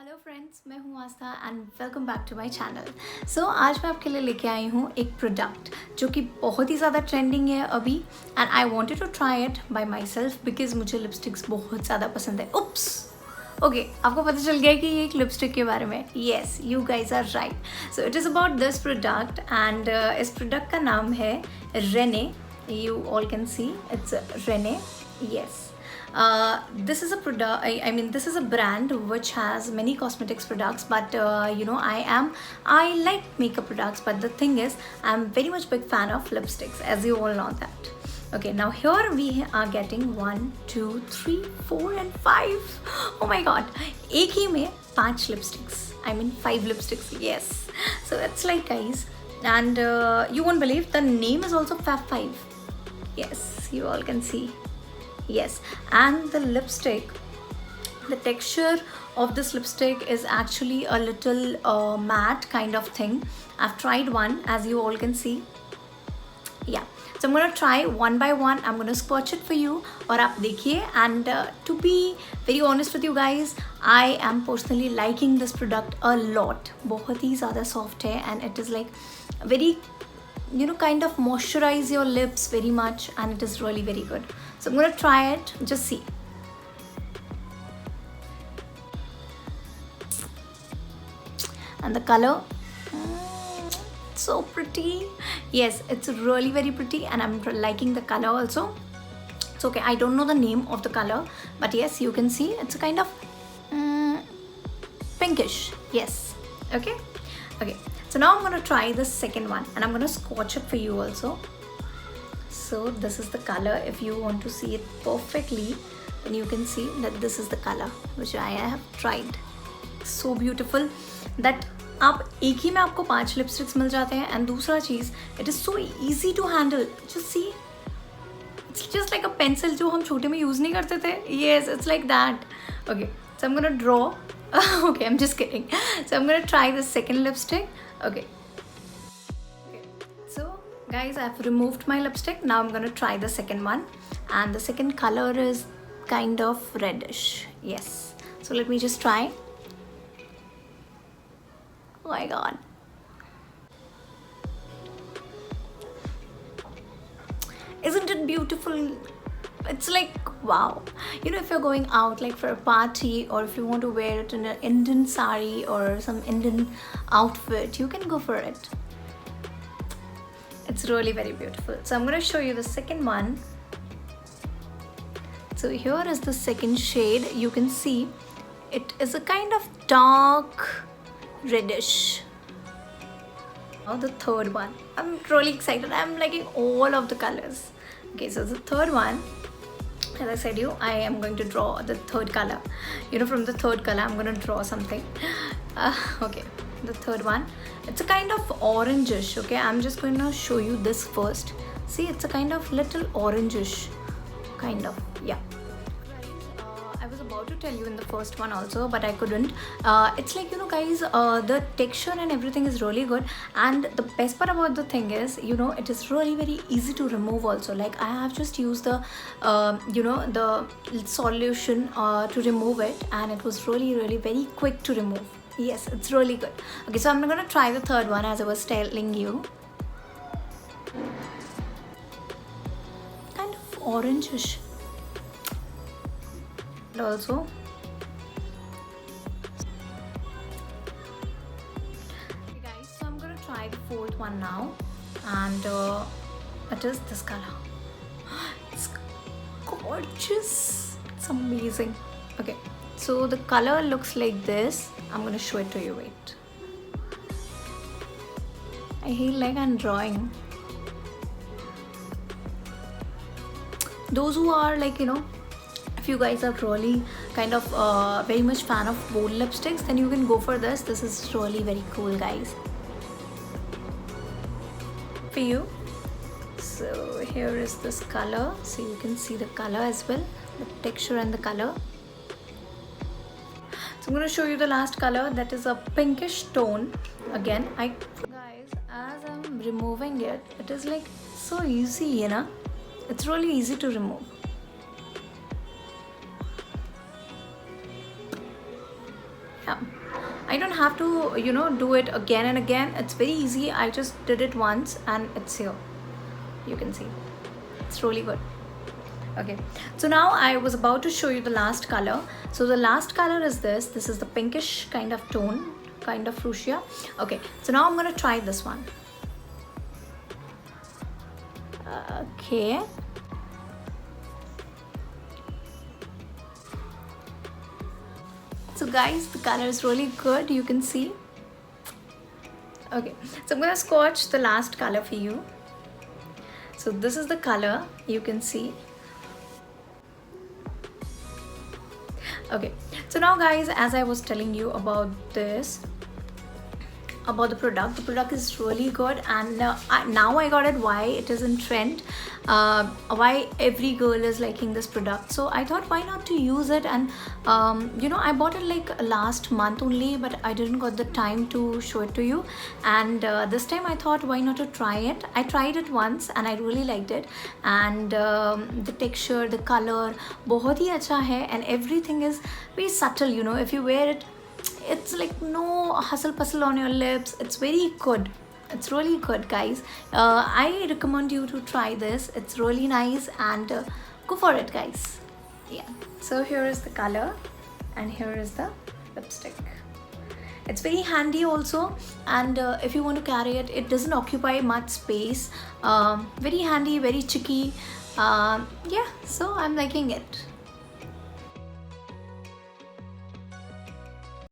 Hello friends, मैं हूँ Aastha and welcome back to my channel. So आज मैं आपके लिए लेके आई हूँ एक प्रोडक्ट जो कि बहुत ही ज़्यादा ट्रेंडिंग है अभी, and I wanted to try it by myself because मुझे लिपस्टिक्स बहुत ज़्यादा पसंद है। उप्स, ओके, आपको पता चल गया कि ये एक लिपस्टिक के बारे में। Yes, you guys are right. So it is about this product and इस प्रोडक्ट का नाम है Renee. You all can see it's Rene. Yes, this is a product. I mean, this is a brand which has many cosmetics products. But I like makeup products. But the thing is, I'm very much big fan of lipsticks, as you all know that. Okay, now here we are getting 1, 2, 3, 4 and 5. Oh my God! एक ही में 5 lipsticks. I mean 5 lipsticks. Yes. So it's like, guys, and you won't believe the name is also Fab 5. Yes, you all can see. Yes, and the lipstick, the texture of this lipstick is actually a little matte kind of thing. I've tried one, as you all can see. Yeah, so I'm gonna try one by one. I'm gonna swatch it for you और आप देखिए. And to be very honest with you guys, I am personally liking this product a lot. बहुत ही ज़्यादा soft है and it is like very, kind of moisturize your lips very much, and it is really very good. So I'm gonna try it. Just see. And the color, so pretty. Yes, it's really very pretty and I'm liking the color also. It's okay, I don't know the name of the color, but yes, you can see it's a kind of pinkish. Yes, okay. So now I'm gonna try the second one and I'm gonna swatch it for you also. So this is the color. If you want to see it perfectly, then you can see that this is the color which I have tried. So beautiful that आप एक ही में आपको 5 lipsticks मिल जाते हैं. And दूसरा चीज़, it is so easy to handle. Just see, it's just like a pencil जो हम छोटे में यूज़ नहीं करते थे. Yes, it's like that. Okay, so I am gonna draw. Okay, I'm just kidding. So I'm gonna try the second lipstick. Okay. So guys, I've removed my lipstick. Now I'm gonna try the second one, and the second color is kind of reddish. Yes. So let me just try. Oh my God. Isn't it beautiful? It's like, wow. If you're going out like for a party, or if you want to wear it in an Indian sari or some Indian outfit, you can go for it. It's really very beautiful. So I'm going to show you the second one. So here is the second shade. You can see it is a kind of dark reddish. Now the third one. I'm really excited. I'm liking all of the colors. Okay, so the third one, as I said I am going to draw the third color. From the third color I'm going to draw something. Okay, the third one, it's a kind of orangish. Okay, I'm just going to show you this first. See, it's a kind of little orangish kind of. Yeah, I was about to tell you in the first one also, but I couldn't. It's like, guys, the texture and everything is really good, and the best part about the thing is, it is really very easy to remove also. Like, I have just used the the solution to remove it, and it was really, really very quick to remove. Yes, it's really good. Okay, so I'm gonna try the third one, as I was telling you. Kind of orangish also. Okay guys, so I'm gonna try the fourth one now, and it is this color. It's gorgeous. It's amazing. Okay, so the color looks like this. I'm gonna show it to you. Wait, I feel like I'm drawing. Those who are like, if you guys are really kind of very much fan of bold lipsticks, then you can go for this. This is really very cool, guys, for you. So here is this color, so you can see the color as well, the texture and the color. So I'm going to show you the last color, that is a pinkish tone. Again, guys, as I'm removing it, it is like so easy, it's really easy to remove. yeah, I don't have to, you know, do it again and again. It's very easy. I just did it once and it's here. You can see it's really good. Okay, so now I was about to show you the last color. So the last color is this is the pinkish kind of tone, kind of fuchsia. Okay, so now I'm gonna try this one. Okay, so guys, the color is really good, you can see. Okay, so I'm gonna swatch the last color for you. So this is the color, you can see. Okay, so now guys, as I was telling you about this, about the product is really good, and now I got it why it is in trend, why every girl is liking this product. So I thought, why not to use it? And you know, I bought it like last month only, but I didn't got the time to show it to you. And this time I thought, why not to try it? I tried it once and I really liked it, and the texture, the color बहुत ही अच्छा है, and everything is very subtle, you know. If you wear it, it's like no hustle bustle on your lips. It's very good. It's really good, guys. I recommend you to try this. It's really nice, and go for it, guys. Yeah, so here is the color and here is the lipstick. It's very handy also, and if you want to carry it, it doesn't occupy much space. Very handy, very cheeky. Yeah, so I'm liking it.